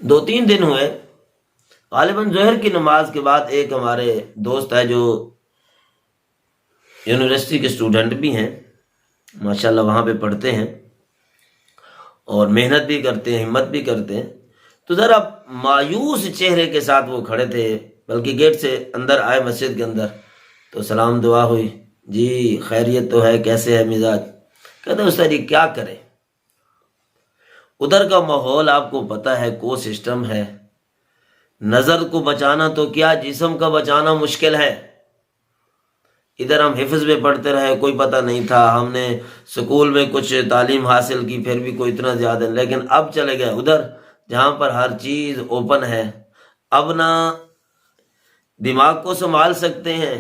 2-3 دن ہوئے، غالباً ظہر کی نماز کے بعد ایک ہمارے دوست ہے جو یونیورسٹی کے اسٹوڈنٹ بھی ہیں، ماشاءاللہ وہاں پہ پڑھتے ہیں اور محنت بھی کرتے ہیں، ہمت بھی کرتے ہیں، تو ذرا مایوس چہرے کے ساتھ وہ کھڑے تھے، بلکہ گیٹ سے اندر آئے مسجد کے اندر تو سلام دعا ہوئی، جی خیریت تو ہے، کیسے ہے مزاج؟ کہتے استاد جی کیا کرے، ادھر کا ماحول آپ کو پتہ ہے، کو سسٹم ہے، نظر کو بچانا تو کیا جسم کا بچانا مشکل ہے۔ ادھر ہم حفظ میں پڑھتے رہے، کوئی پتہ نہیں تھا، ہم نے سکول میں کچھ تعلیم حاصل کی پھر بھی کوئی اتنا زیادہ نہیں، لیکن اب چلے گئے ادھر جہاں پر ہر چیز اوپن ہے، اب نہ دماغ کو سنبھال سکتے ہیں،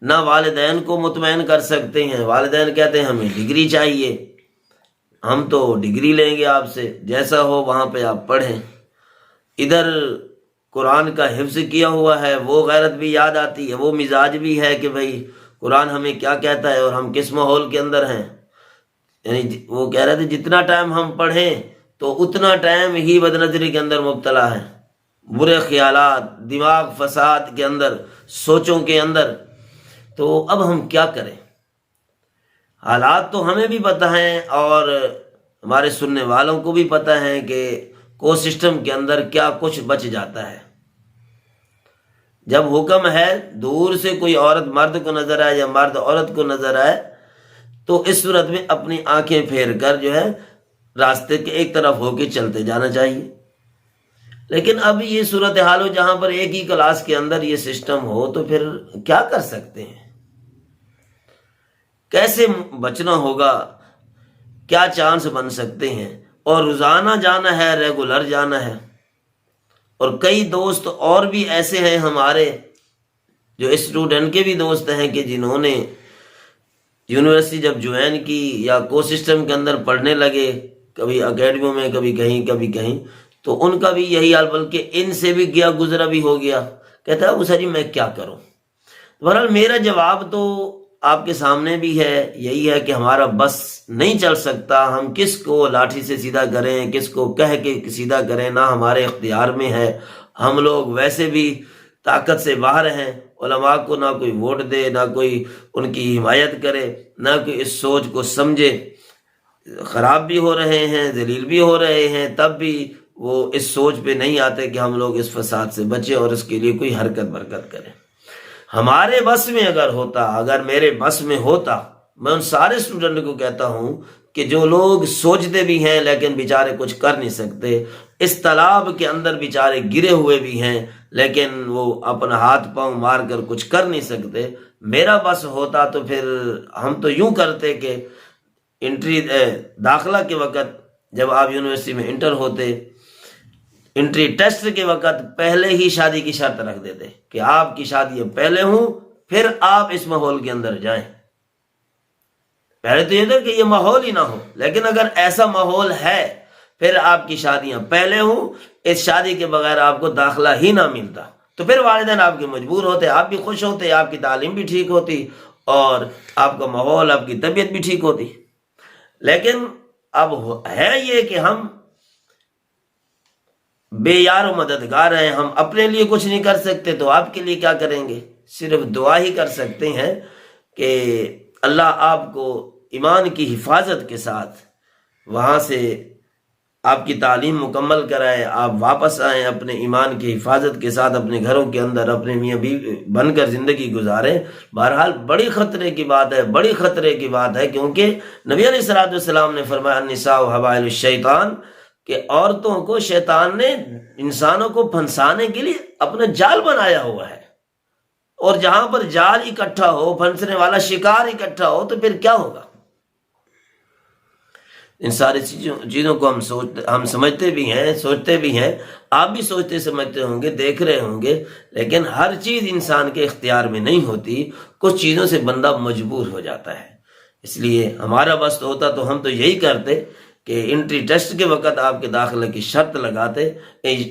نہ والدین کو مطمئن کر سکتے ہیں۔ والدین کہتے ہیں ہمیں ڈگری چاہیے، ہم تو ڈگری لیں گے آپ سے، جیسا ہو وہاں پہ آپ پڑھیں۔ ادھر قرآن کا حفظ کیا ہوا ہے، وہ غیرت بھی یاد آتی ہے، وہ مزاج بھی ہے کہ بھئی قرآن ہمیں کیا کہتا ہے اور ہم کس ماحول کے اندر ہیں۔ یعنی وہ کہہ رہے تھے جتنا ٹائم ہم پڑھیں تو اتنا ٹائم ہی بد نظری کے اندر مبتلا ہے، برے خیالات، دماغ فساد کے اندر، سوچوں کے اندر۔ تو اب ہم کیا کریں؟ حالات تو ہمیں بھی پتہ ہیں اور ہمارے سننے والوں کو بھی پتہ ہے کہ کو سسٹم کے اندر کیا کچھ بچ جاتا ہے۔ جب حکم ہے دور سے کوئی عورت مرد کو نظر آئے یا مرد عورت کو نظر آئے تو اس صورت میں اپنی آنکھیں پھیر کر جو ہے راستے کے ایک طرف ہو کے چلتے جانا چاہیے۔ لیکن اب یہ صورتحال ہو جہاں پر ایک ہی کلاس کے اندر یہ سسٹم ہو تو پھر کیا کر سکتے ہیں؟ کیسے بچنا ہوگا؟ کیا چانس بن سکتے ہیں؟ اور روزانہ جانا ہے، ریگولر جانا ہے۔ اور کئی دوست اور بھی ایسے ہیں ہمارے جو اسٹوڈنٹ کے بھی دوست ہیں کہ جنہوں نے یونیورسٹی جب جوائن کی یا کو سسٹم کے اندر پڑھنے لگے، کبھی اکیڈمیوں میں، کبھی کہیں کبھی کہیں، تو ان کا بھی یہی حال، بلکہ ان سے بھی گیا گزرا بھی ہو گیا۔ کہتا ہے اسا جی میں کیا کروں؟ بہرحال میرا جواب تو آپ کے سامنے بھی ہے، یہی ہے کہ ہمارا بس نہیں چل سکتا، ہم کس کو لاٹھی سے سیدھا کریں، کس کو کہہ کے سیدھا کریں، نہ ہمارے اختیار میں ہے۔ ہم لوگ ویسے بھی طاقت سے باہر ہیں، علماء کو نہ کوئی ووٹ دے، نہ کوئی ان کی حمایت کرے، نہ کوئی اس سوچ کو سمجھے۔ خراب بھی ہو رہے ہیں، ذلیل بھی ہو رہے ہیں، تب بھی وہ اس سوچ پہ نہیں آتے کہ ہم لوگ اس فساد سے بچیں اور اس کے لیے کوئی حرکت برکت کریں۔ ہمارے بس میں اگر ہوتا، اگر میرے بس میں ہوتا، میں ان سارے اسٹوڈنٹ کو کہتا ہوں کہ جو لوگ سوچتے بھی ہیں لیکن بیچارے کچھ کر نہیں سکتے، اس تالاب کے اندر بیچارے گرے ہوئے بھی ہیں لیکن وہ اپنا ہاتھ پاؤں مار کر کچھ کر نہیں سکتے، میرا بس ہوتا تو پھر ہم تو یوں کرتے کہ انٹری داخلہ کے وقت جب آپ یونیورسٹی میں انٹر ہوتے، انٹری ٹیسٹ کے وقت پہلے ہی شادی کی شرط رکھ دیتے کہ آپ کی شادی پہلے ہوں پھر آپ اس ماحول کے اندر جائیں۔ پہلے تو یہ تھا کہ یہ ماحول ہی نہ ہو، لیکن اگر ایسا ماحول ہے پھر آپ کی شادیاں پہلے ہوں، اس شادی کے بغیر آپ کو داخلہ ہی نہ ملتا، تو پھر والدین آپ کے مجبور ہوتے، آپ بھی خوش ہوتے، آپ کی تعلیم بھی ٹھیک ہوتی اور آپ کا ماحول، آپ کی طبیعت بھی ٹھیک ہوتی۔ لیکن اب ہے یہ کہ ہم بے یار و مددگار ہیں، ہم اپنے لیے کچھ نہیں کر سکتے تو آپ کے لیے کیا کریں گے؟ صرف دعا ہی کر سکتے ہیں کہ اللہ آپ کو ایمان کی حفاظت کے ساتھ وہاں سے آپ کی تعلیم مکمل کرائے، آپ واپس آئیں اپنے ایمان کی حفاظت کے ساتھ، اپنے گھروں کے اندر اپنے میاں بیوی بن کر زندگی گزاریں۔ بہرحال بڑی خطرے کی بات ہے، بڑی خطرے کی بات ہے، کیونکہ نبی علیہ الصلوۃ والسلام نے فرمایا النساء حبائل الشیطان، کہ عورتوں کو شیطان نے انسانوں کو پھنسانے کے لیے اپنا جال بنایا ہوا ہے، اور جہاں پر جال اکٹھا ہو، پھنسنے والا شکار اکٹھا ہو تو پھر کیا ہوگا؟ ان ساری چیزوں کو ہم سمجھتے بھی ہیں، سوچتے بھی ہیں، آپ بھی سوچتے سمجھتے ہوں گے، دیکھ رہے ہوں گے، لیکن ہر چیز انسان کے اختیار میں نہیں ہوتی، کچھ چیزوں سے بندہ مجبور ہو جاتا ہے۔ اس لیے ہمارا بس ہوتا تو ہم تو یہی کرتے کہ انٹری ٹیسٹ کے وقت آپ کے داخلے کی شرط لگاتے،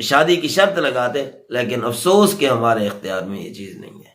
شادی کی شرط لگاتے، لیکن افسوس کہ ہمارے اختیار میں یہ چیز نہیں ہے۔